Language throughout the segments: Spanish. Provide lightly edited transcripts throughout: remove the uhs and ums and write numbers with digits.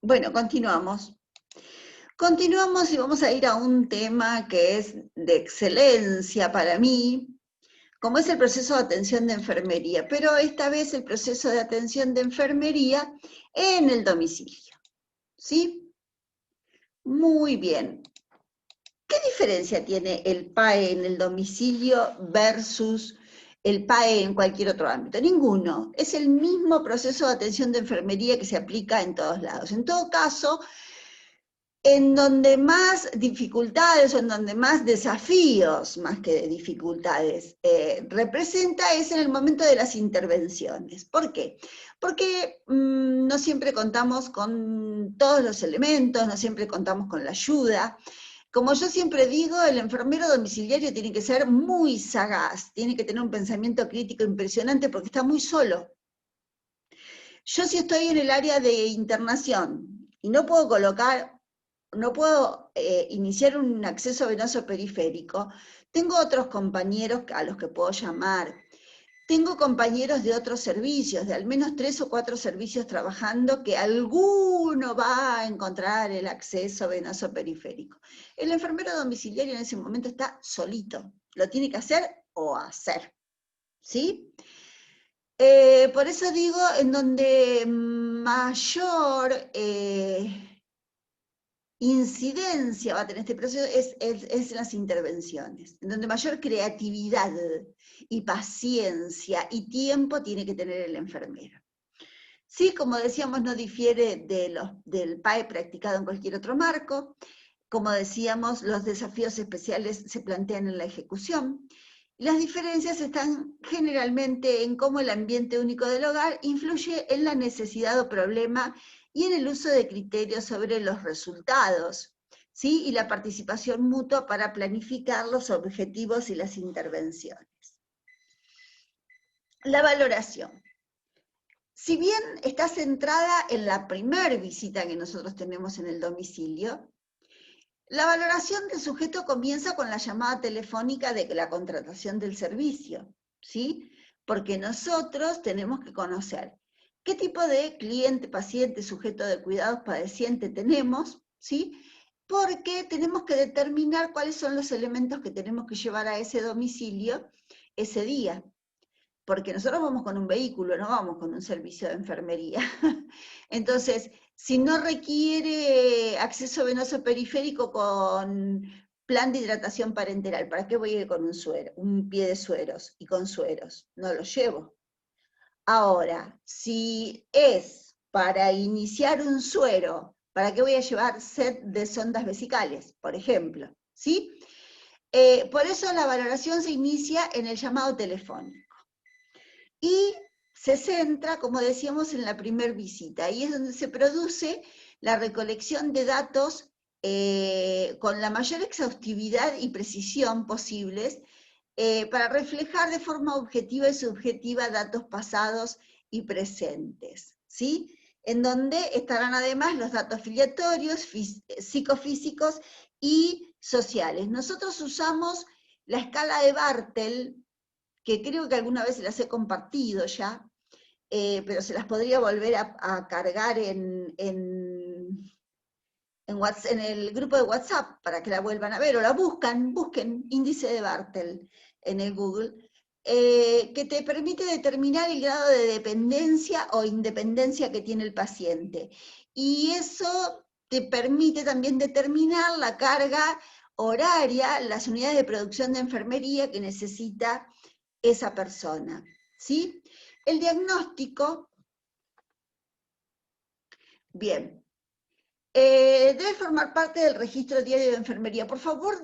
Bueno, continuamos. Continuamos y vamos a ir a un tema que es de excelencia para mí, como es el proceso de atención de enfermería, pero esta vez el proceso de atención de enfermería en el domicilio. ¿Sí? Muy bien. ¿Qué diferencia tiene el PAE en el domicilio versus el PAE en cualquier otro ámbito? Ninguno. Es el mismo proceso de atención de enfermería que se aplica en todos lados. En todo caso, en donde más dificultades o en donde más desafíos, más que dificultades, representa es en el momento de las intervenciones. ¿Por qué? Porque no siempre contamos con todos los elementos, no siempre contamos con la ayuda. Como yo siempre digo, el enfermero domiciliario tiene que ser muy sagaz, tiene que tener un pensamiento crítico impresionante porque está muy solo. Yo si estoy en el área de internación y no puedo iniciar un acceso venoso periférico, tengo otros compañeros a los que puedo llamar. Tengo compañeros de otros servicios, de al menos 3 o 4 servicios trabajando, que alguno va a encontrar el acceso venoso periférico. El enfermero domiciliario en ese momento está solito, lo tiene que hacer o hacer, ¿sí? Por eso digo, en donde mayor incidencia va a tener este proceso es en las intervenciones, en donde mayor creatividad y paciencia y tiempo tiene que tener el enfermero. Sí, como decíamos, no difiere del PAE practicado en cualquier otro marco. Como decíamos, los desafíos especiales se plantean en la ejecución. Las diferencias están generalmente en cómo el ambiente único del hogar influye en la necesidad o problema y en el uso de criterios sobre los resultados, ¿sí? Y la participación mutua para planificar los objetivos y las intervenciones. La valoración. Si bien está centrada en la primera visita que nosotros tenemos en el domicilio, la valoración del sujeto comienza con la llamada telefónica de la contratación del servicio, ¿sí? Porque nosotros tenemos que conocer qué tipo de cliente, paciente, sujeto de cuidados, padeciente tenemos, ¿sí? Porque tenemos que determinar cuáles son los elementos que tenemos que llevar a ese domicilio ese día. Porque nosotros vamos con un vehículo, no vamos con un servicio de enfermería. Entonces, si no requiere acceso venoso periférico con plan de hidratación parenteral, ¿para qué voy a ir con un pie de sueros y con sueros? No lo llevo. Ahora, si es para iniciar un suero, ¿para qué voy a llevar set de sondas vesicales, por ejemplo? ¿Sí? Por eso la valoración se inicia en el llamado telefónico. Y se centra, como decíamos, en la primera visita. Ahí es donde se produce la recolección de datos con la mayor exhaustividad y precisión posibles para reflejar de forma objetiva y subjetiva datos pasados y presentes, ¿sí? En donde estarán además los datos filiatorios, psicofísicos y sociales. Nosotros usamos la escala de Bartel, que creo que alguna vez se las he compartido ya, pero se las podría volver a cargar en el grupo de WhatsApp para que la vuelvan a ver, o la busquen índice de Bartel en el Google, que te permite determinar el grado de dependencia o independencia que tiene el paciente. Y eso te permite también determinar la carga horaria, las unidades de producción de enfermería que necesita esa persona, ¿sí? El diagnóstico, bien, debe formar parte del registro diario de enfermería. Por favor,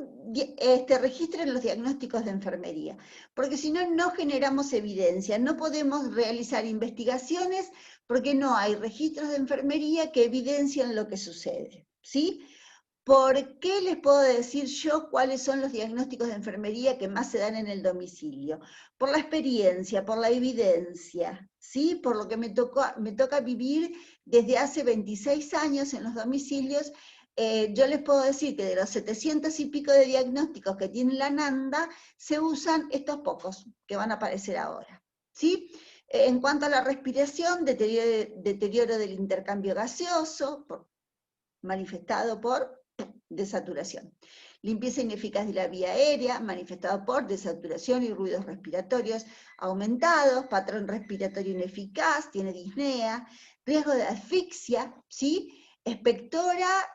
registren los diagnósticos de enfermería, porque si no, no generamos evidencia, no podemos realizar investigaciones porque no hay registros de enfermería que evidencien lo que sucede, ¿sí? ¿Por qué les puedo decir yo cuáles son los diagnósticos de enfermería que más se dan en el domicilio? Por la experiencia, por la evidencia, ¿sí? Por lo que me toca vivir desde hace 26 años en los domicilios. Yo les puedo decir que de los 700 y pico de diagnósticos que tiene la NANDA, se usan estos pocos que van a aparecer ahora, ¿sí? En cuanto a la respiración, deterioro del intercambio gaseoso, manifestado por desaturación. Limpieza ineficaz de la vía aérea, manifestado por desaturación y ruidos respiratorios aumentados, patrón respiratorio ineficaz, tiene disnea, riesgo de asfixia, ¿sí? Expectora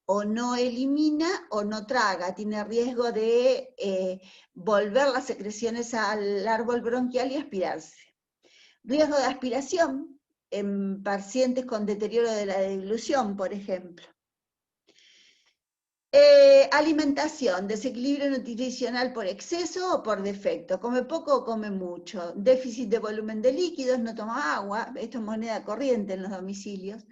o no elimina o no traga, tiene riesgo de volver las secreciones al árbol bronquial y aspirarse. Riesgo de aspiración en pacientes con deterioro de la deglución, por ejemplo. Alimentación, desequilibrio nutricional por exceso o por defecto, come poco o come mucho, déficit de volumen de líquidos, no toma agua, esto es moneda corriente en los domicilios,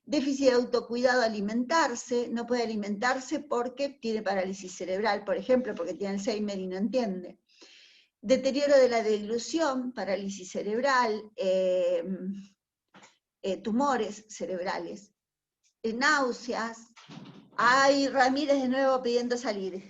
déficit de autocuidado, alimentarse, no puede alimentarse porque tiene parálisis cerebral, por ejemplo, porque tiene Alzheimer y no entiende. Deterioro de la deglución, parálisis cerebral, tumores cerebrales, náuseas. Ay, Ramírez de nuevo pidiendo salir.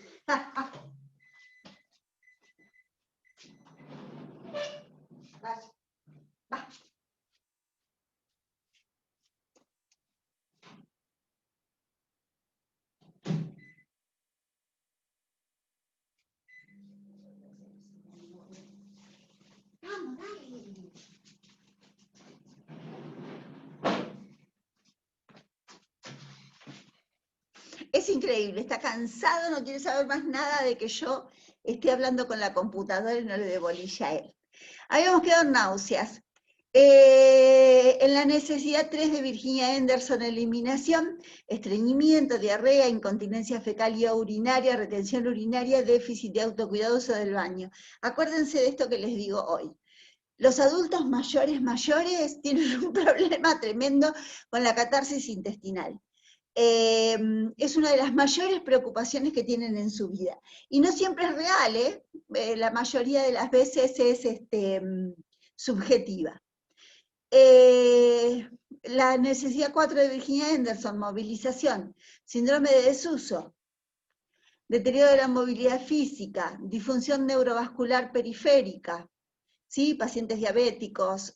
Vamos, dale. Es increíble, está cansado, no quiere saber más nada de que yo esté hablando con la computadora y no le dé bolilla a él. Habíamos quedado en náuseas. En la necesidad 3 de Virginia Henderson, eliminación, estreñimiento, diarrea, incontinencia fecal y urinaria, retención urinaria, déficit de autocuidado, uso del baño. Acuérdense de esto que les digo hoy. Los adultos mayores tienen un problema tremendo con la catarsis intestinal. Es una de las mayores preocupaciones que tienen en su vida. Y no siempre es real, la mayoría de las veces es subjetiva. La necesidad 4 de Virginia Henderson, movilización, síndrome de desuso, deterioro de la movilidad física, disfunción neurovascular periférica, ¿sí? Pacientes diabéticos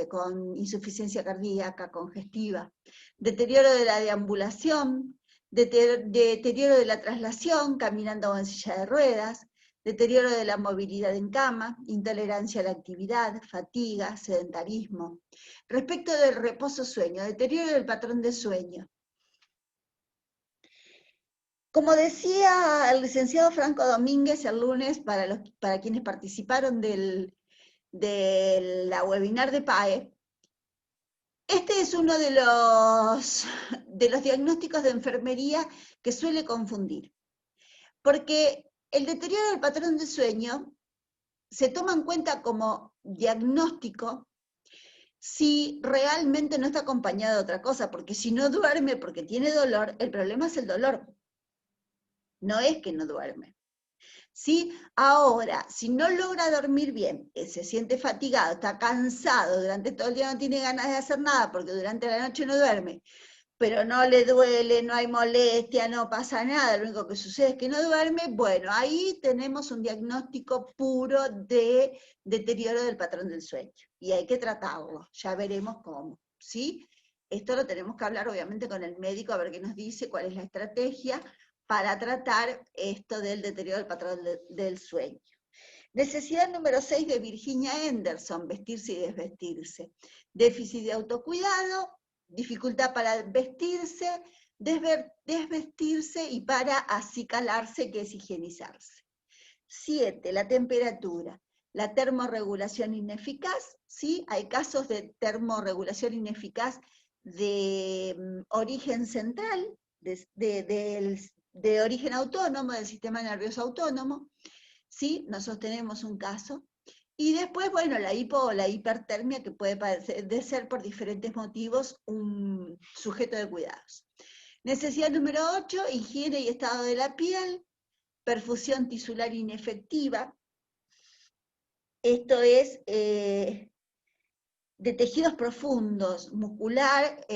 con insuficiencia cardíaca congestiva, deterioro de la deambulación, deterioro de la traslación, caminando o en silla de ruedas, deterioro de la movilidad en cama, intolerancia a la actividad, fatiga, sedentarismo. Respecto del reposo-sueño, deterioro del patrón de sueño. Como decía el licenciado Franco Domínguez el lunes, para quienes participaron de la webinar de PAE, este es uno de los diagnósticos de enfermería que suele confundir, porque el deterioro del patrón de sueño se toma en cuenta como diagnóstico si realmente no está acompañado de otra cosa, porque si no duerme porque tiene dolor, el problema es el dolor, no es que no duerme. ¿Sí? Ahora, si no logra dormir bien, se siente fatigado, está cansado, durante todo el día no tiene ganas de hacer nada porque durante la noche no duerme, pero no le duele, no hay molestia, no pasa nada, lo único que sucede es que no duerme, bueno, ahí tenemos un diagnóstico puro de deterioro del patrón del sueño y hay que tratarlo, ya veremos cómo, ¿sí? Esto lo tenemos que hablar obviamente con el médico a ver qué nos dice, cuál es la estrategia para tratar esto del deterioro del patrón del sueño. Necesidad número 6 de Virginia Henderson, vestirse y desvestirse. Déficit de autocuidado, dificultad para vestirse, desvestirse y para acicalarse, que es higienizarse. 7, la temperatura. La termorregulación ineficaz, ¿sí? Hay casos de termorregulación ineficaz de origen central, de origen autónomo, del sistema nervioso autónomo, ¿sí? Nosotros tenemos un caso. Y después, bueno, la hipo o la hipertermia, que puede ser por diferentes motivos un sujeto de cuidados. Necesidad número 8, higiene y estado de la piel, perfusión tisular inefectiva. Esto es de tejidos profundos, muscular,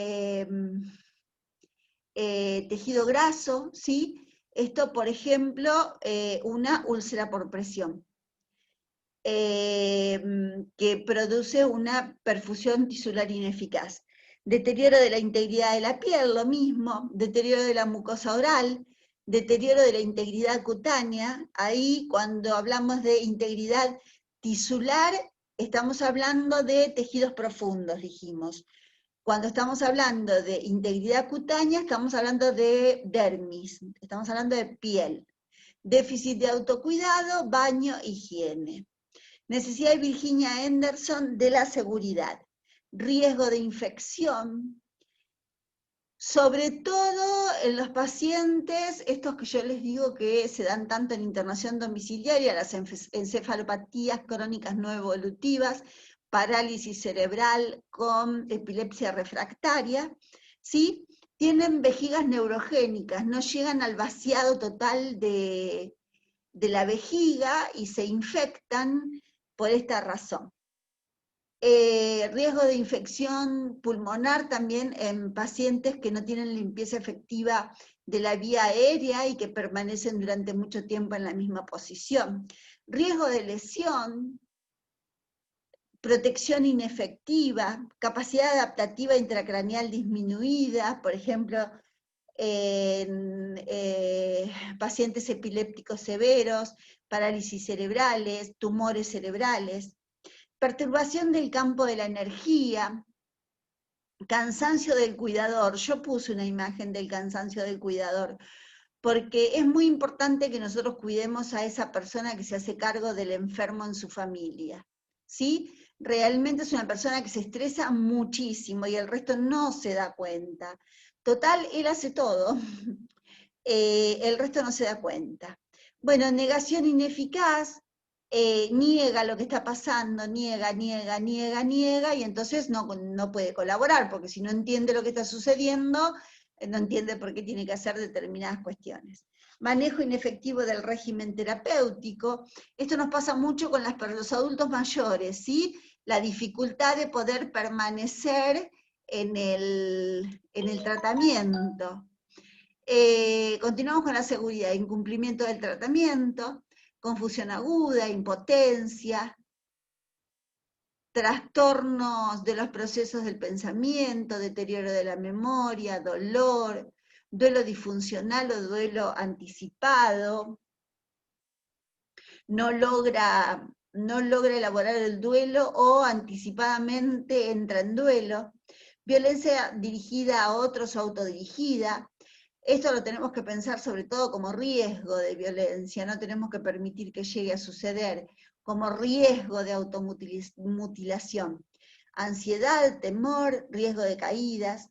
tejido graso, ¿sí? Esto, por ejemplo, una úlcera por presión, que produce una perfusión tisular ineficaz. Deterioro de la integridad de la piel, lo mismo, deterioro de la mucosa oral, deterioro de la integridad cutánea. Ahí cuando hablamos de integridad tisular, estamos hablando de tejidos profundos, dijimos. Cuando estamos hablando de integridad cutánea, estamos hablando de dermis, estamos hablando de piel. Déficit de autocuidado, baño, higiene. Necesidad de Virginia Anderson de la seguridad. Riesgo de infección, sobre todo en los pacientes, estos que yo les digo que se dan tanto en internación domiciliaria, las encefalopatías crónicas no evolutivas, parálisis cerebral con epilepsia refractaria, ¿sí? Tienen vejigas neurogénicas, no llegan al vaciado total de la vejiga y se infectan por esta razón. Riesgo de infección pulmonar también en pacientes que no tienen limpieza efectiva de la vía aérea y que permanecen durante mucho tiempo en la misma posición. Riesgo de lesión, protección inefectiva, capacidad adaptativa intracraneal disminuida, por ejemplo, en pacientes epilépticos severos, parálisis cerebrales, tumores cerebrales. Perturbación del campo de la energía, cansancio del cuidador. Yo puse una imagen del cansancio del cuidador, porque es muy importante que nosotros cuidemos a esa persona que se hace cargo del enfermo en su familia, ¿sí? Realmente es una persona que se estresa muchísimo y el resto no se da cuenta. Total, él hace todo, el resto no se da cuenta. Bueno, negación ineficaz, niega lo que está pasando, niega, y entonces no puede colaborar, porque si no entiende lo que está sucediendo, no entiende por qué tiene que hacer determinadas cuestiones. Manejo inefectivo del régimen terapéutico, esto nos pasa mucho con los adultos mayores, ¿sí? La dificultad de poder permanecer en el tratamiento. Continuamos con la seguridad, incumplimiento del tratamiento, confusión aguda, impotencia, trastornos de los procesos del pensamiento, deterioro de la memoria, dolor, duelo disfuncional o duelo anticipado, no logra elaborar el duelo o anticipadamente entra en duelo, violencia dirigida a otros o autodirigida. Esto lo tenemos que pensar sobre todo como riesgo de violencia, no tenemos que permitir que llegue a suceder, como riesgo de automutilación. Ansiedad, temor, riesgo de caídas.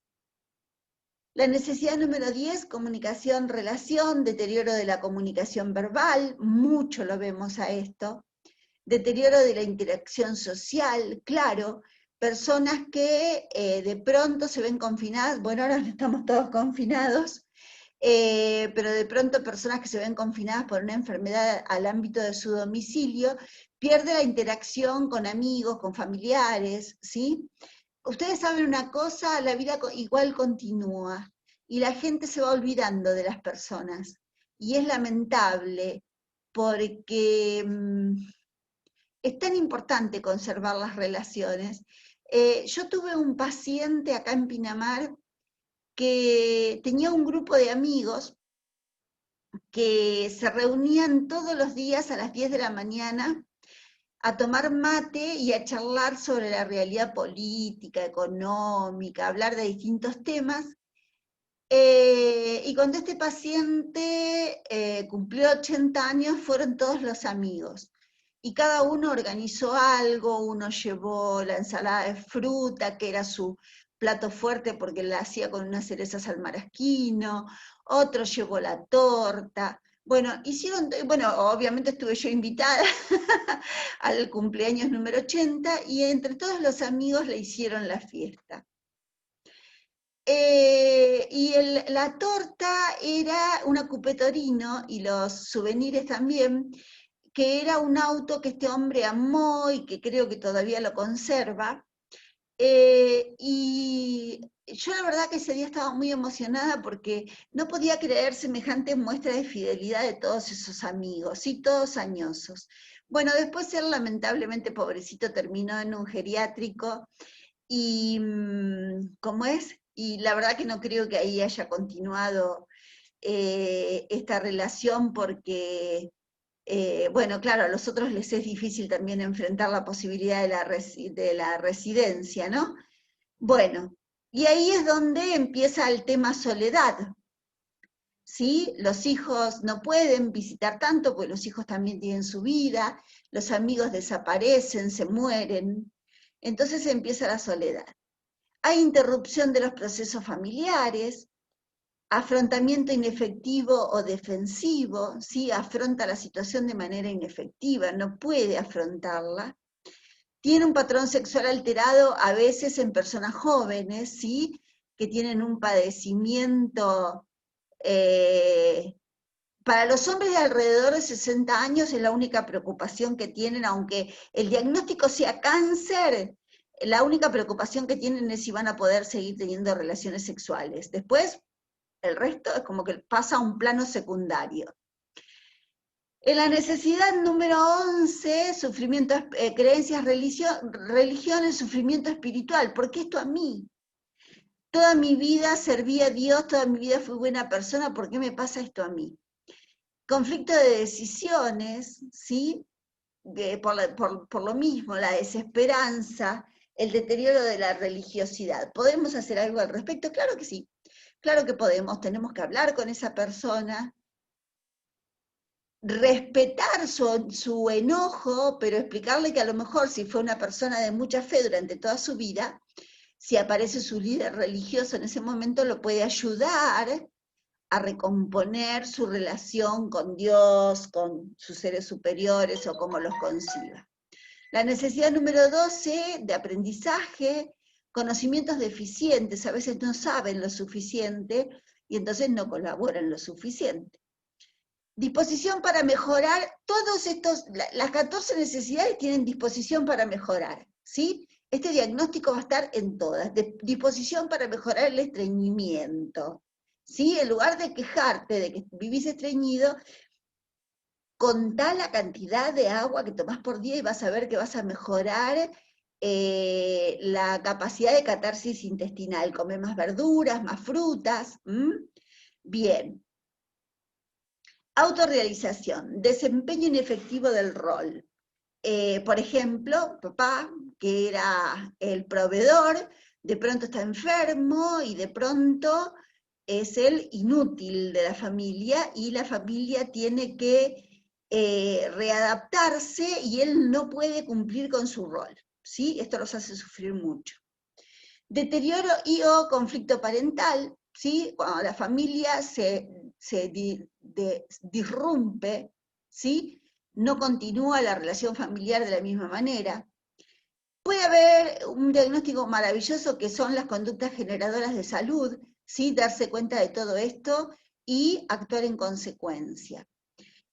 La necesidad número 10, comunicación, relación, deterioro de la comunicación verbal, mucho lo vemos a esto. Deterioro de la interacción social, claro, personas que de pronto se ven confinadas, bueno, ahora estamos todos confinados, pero de pronto personas que se ven confinadas por una enfermedad al ámbito de su domicilio, pierde la interacción con amigos, con familiares, ¿sí? Ustedes saben una cosa, la vida igual continúa, y la gente se va olvidando de las personas, y es lamentable, porque es tan importante conservar las relaciones. Yo tuve un paciente acá en Pinamar, que tenía un grupo de amigos que se reunían todos los días a las 10 de la mañana a tomar mate y a charlar sobre la realidad política, económica, hablar de distintos temas. Y cuando este paciente cumplió 80 años, fueron todos los amigos. Y cada uno organizó algo, uno llevó la ensalada de fruta, que era su plato fuerte porque la hacía con unas cerezas al maraschino, otro llevó la torta. Bueno, obviamente estuve yo invitada al cumpleaños número 80 y entre todos los amigos le hicieron la fiesta. Y la torta era una Coupé Torino y los souvenirs también, que era un auto que este hombre amó y que creo que todavía lo conserva. Y yo la verdad que ese día estaba muy emocionada porque no podía creer semejante muestra de fidelidad de todos esos amigos, y todos añosos. Bueno, después él lamentablemente, pobrecito, terminó en un geriátrico y ¿cómo es? Y la verdad que no creo que ahí haya continuado esta relación porque, bueno, claro, a los otros les es difícil también enfrentar la posibilidad de la residencia, ¿no? Bueno, y ahí es donde empieza el tema soledad, ¿sí? Los hijos no pueden visitar tanto, porque los hijos también tienen su vida, los amigos desaparecen, se mueren, entonces empieza la soledad. Hay interrupción de los procesos familiares, afrontamiento inefectivo o defensivo, ¿sí? Afronta la situación de manera inefectiva, no puede afrontarla. Tiene un patrón sexual alterado a veces en personas jóvenes, ¿sí? Que tienen un padecimiento. Para los hombres de alrededor de 60 años es la única preocupación que tienen, aunque el diagnóstico sea cáncer, la única preocupación que tienen es si van a poder seguir teniendo relaciones sexuales. Después, el resto es como que pasa a un plano secundario. En la necesidad número 11, sufrimiento, creencias, religiones, sufrimiento espiritual. ¿Por qué esto a mí? Toda mi vida serví a Dios, toda mi vida fui buena persona, ¿por qué me pasa esto a mí? Conflicto de decisiones, ¿sí? Por lo mismo, la desesperanza, el deterioro de la religiosidad. ¿Podemos hacer algo al respecto? Claro que sí, claro que podemos, tenemos que hablar con esa persona, respetar su enojo, pero explicarle que a lo mejor si fue una persona de mucha fe durante toda su vida, si aparece su líder religioso en ese momento, lo puede ayudar a recomponer su relación con Dios, con sus seres superiores o como los conciba. La necesidad número 12 de aprendizaje, conocimientos deficientes, a veces no saben lo suficiente y entonces no colaboran lo suficiente. Disposición para mejorar, todos estos, las 14 necesidades tienen disposición para mejorar, ¿sí? Este diagnóstico va a estar en todas, disposición para mejorar el estreñimiento, ¿sí? En lugar de quejarte de que vivís estreñido, contá la cantidad de agua que tomás por día y vas a ver que vas a mejorar la capacidad de catarsis intestinal. Come más verduras, más frutas. Bien. Autorrealización, desempeño inefectivo del rol. Por ejemplo, papá, que era el proveedor, de pronto está enfermo y de pronto es el inútil de la familia y la familia tiene que readaptarse y él no puede cumplir con su rol, ¿sí? Esto los hace sufrir mucho. Deterioro y o conflicto parental, ¿sí? Cuando la familia se disrumpe, ¿sí? No continúa la relación familiar de la misma manera. Puede haber un diagnóstico maravilloso que son las conductas generadoras de salud, ¿sí? Darse cuenta de todo esto y actuar en consecuencia.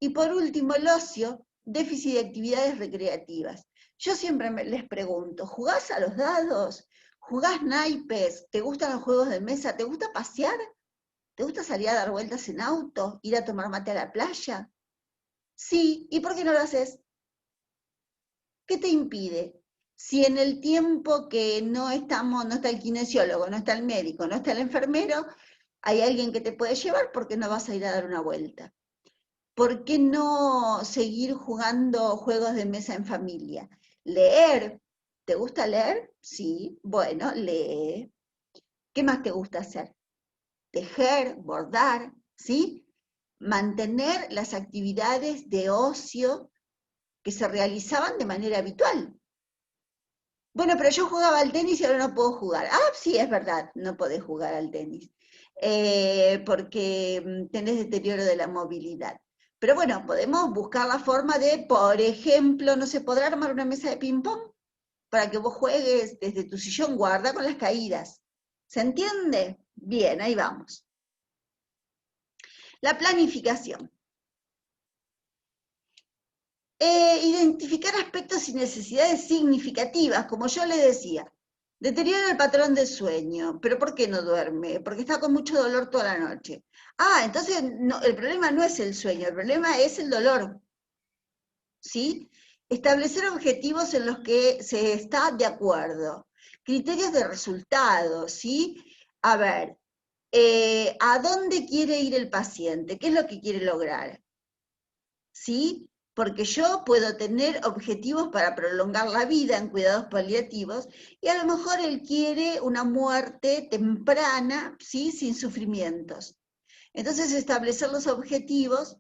Y por último, el ocio, déficit de actividades recreativas. Yo siempre les pregunto, ¿jugás a los dados? ¿Jugás naipes? ¿Te gustan los juegos de mesa? ¿Te gusta pasear? ¿Te gusta salir a dar vueltas en auto? ¿Ir a tomar mate a la playa? Sí, ¿y por qué no lo haces? ¿Qué te impide? Si en el tiempo que no estamos, no está el kinesiólogo, no está el médico, no está el enfermero, hay alguien que te puede llevar, ¿por qué no vas a ir a dar una vuelta? ¿Por qué no seguir jugando juegos de mesa en familia? Leer. ¿Te gusta leer? Sí. Bueno, lee. ¿Qué más te gusta hacer? Tejer, bordar, ¿sí? Mantener las actividades de ocio que se realizaban de manera habitual. Bueno, pero yo jugaba al tenis y ahora no puedo jugar. Ah, sí, es verdad, no podés jugar al tenis, porque tenés deterioro de la movilidad. Pero bueno, podemos buscar la forma de, por ejemplo, no se podrá armar una mesa de ping-pong para que vos juegues desde tu sillón, guarda con las caídas. ¿Se entiende? Bien, ahí vamos. La planificación. Identificar aspectos y necesidades significativas, como yo le decía. Deteriora el patrón de sueño. ¿Pero por qué no duerme? Porque está con mucho dolor toda la noche. Ah, entonces no, el problema no es el sueño, el problema es el dolor. ¿Sí? Establecer objetivos en los que se está de acuerdo. Criterios de resultado, ¿sí? A ver, ¿a dónde quiere ir el paciente? ¿Qué es lo que quiere lograr? ¿Sí? Porque yo puedo tener objetivos para prolongar la vida en cuidados paliativos y a lo mejor él quiere una muerte temprana, ¿sí? Sin sufrimientos. Entonces, establecer los objetivos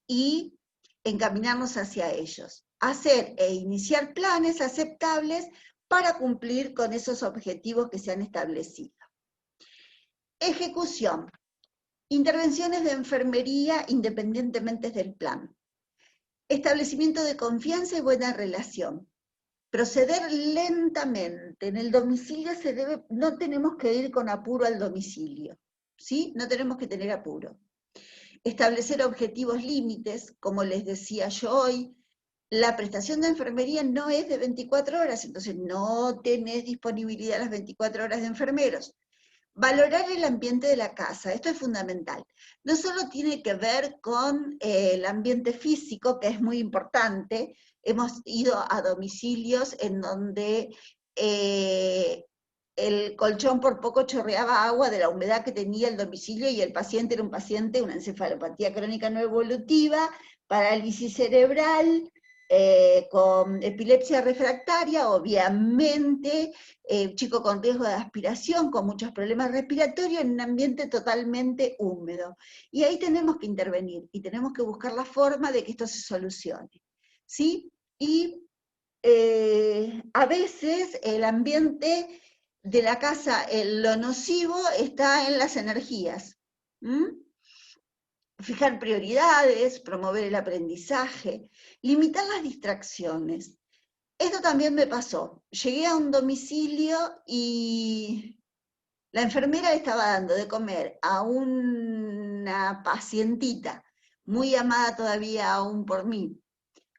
y encaminarnos hacia ellos. Hacer e iniciar planes aceptables para cumplir con esos objetivos que se han establecido. Ejecución. Intervenciones de enfermería independientemente del plan. Establecimiento de confianza y buena relación. Proceder lentamente. En el domicilio no tenemos que ir con apuro al domicilio, ¿sí? No tenemos que tener apuro. Establecer objetivos límites, como les decía yo hoy, la prestación de enfermería no es de 24 horas, entonces no tenés disponibilidad las 24 horas de enfermeros. Valorar el ambiente de la casa, esto es fundamental. No solo tiene que ver con el ambiente físico, que es muy importante, hemos ido a domicilios en donde el colchón por poco chorreaba agua de la humedad que tenía el domicilio y el paciente era un paciente, una encefalopatía crónica no evolutiva, parálisis cerebral, con epilepsia refractaria, obviamente, chico con riesgo de aspiración, con muchos problemas respiratorios, en un ambiente totalmente húmedo. Y ahí tenemos que intervenir y tenemos que buscar la forma de que esto se solucione, ¿sí? Y a veces el ambiente de la casa, lo nocivo está en las energías. Fijar prioridades, promover el aprendizaje, limitar las distracciones. Esto también me pasó. Llegué a un domicilio y la enfermera le estaba dando de comer a una pacientita, muy amada todavía aún por mí,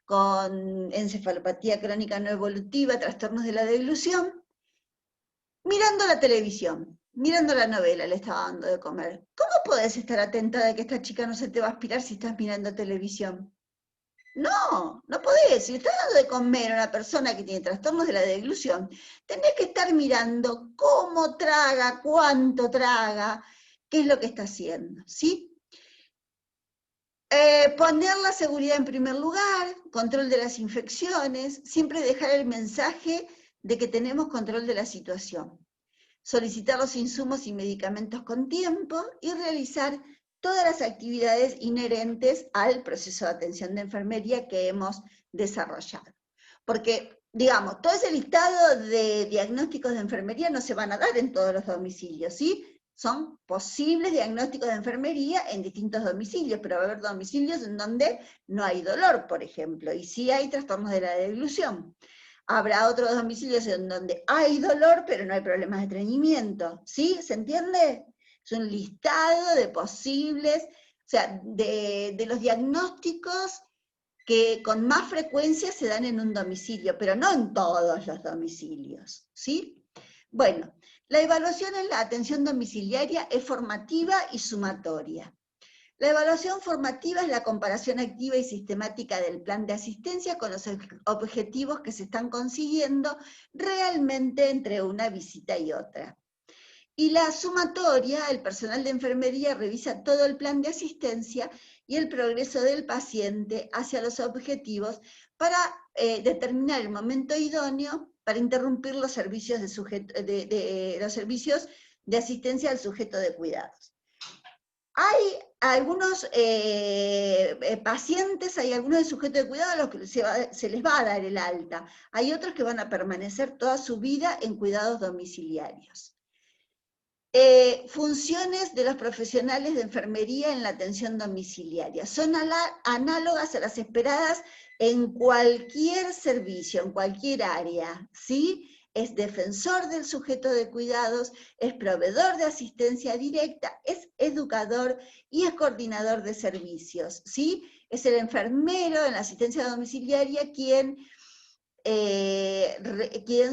con encefalopatía crónica no evolutiva, trastornos de la deglución, mirando la televisión, mirando la novela, le estaba dando de comer. ¿Cómo podés estar atenta de que esta chica no se te va a aspirar si estás mirando televisión? No, no podés. Si le estás dando de comer a una persona que tiene trastornos de la deglución, tenés que estar mirando cómo traga, cuánto traga, qué es lo que está haciendo, ¿sí? Poner la seguridad en primer lugar, control de las infecciones, siempre dejar el mensaje de que tenemos control de la situación. Solicitar los insumos y medicamentos con tiempo y realizar todas las actividades inherentes al proceso de atención de enfermería que hemos desarrollado. Porque, digamos, todo ese listado de diagnósticos de enfermería no se van a dar en todos los domicilios, ¿sí? Son posibles diagnósticos de enfermería en distintos domicilios, pero va a haber domicilios en donde no hay dolor, por ejemplo, y sí hay trastornos de la deglución. Habrá otros domicilios en donde hay dolor, pero no hay problemas de estreñimiento. ¿Sí? ¿Se entiende? Es un listado de posibles, o sea, de los diagnósticos que con más frecuencia se dan en un domicilio, pero no en todos los domicilios. ¿Sí? Bueno, la evaluación en la atención domiciliaria es formativa y sumatoria. La evaluación formativa es la comparación activa y sistemática del plan de asistencia con los objetivos que se están consiguiendo realmente entre una visita y otra. Y la sumatoria, el personal de enfermería revisa todo el plan de asistencia y el progreso del paciente hacia los objetivos para determinar el momento idóneo para interrumpir los servicios los servicios de asistencia al sujeto de cuidados. Hay algunos pacientes, hay algunos de sujetos de cuidado a los que se les va a dar el alta. Hay otros que van a permanecer toda su vida en cuidados domiciliarios. Funciones de los profesionales de enfermería en la atención domiciliaria. Son análogas a las esperadas en cualquier servicio, en cualquier área, ¿sí? Es defensor del sujeto de cuidados, es proveedor de asistencia directa, es educador y es coordinador de servicios, ¿sí? Es el enfermero en la asistencia domiciliaria quien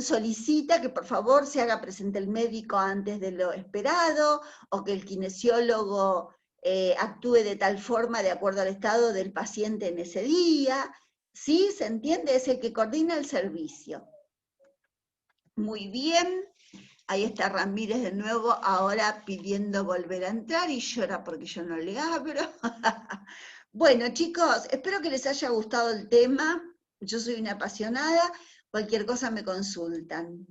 solicita que por favor se haga presente el médico antes de lo esperado, o que el kinesiólogo actúe de tal forma de acuerdo al estado del paciente en ese día. ¿Sí? ¿Se entiende? Es el que coordina el servicio. Muy bien. Ahí está Ramírez de nuevo, ahora pidiendo volver a entrar y llora porque yo no le abro. Bueno, chicos, espero que les haya gustado el tema. Yo soy una apasionada. Cualquier cosa me consultan.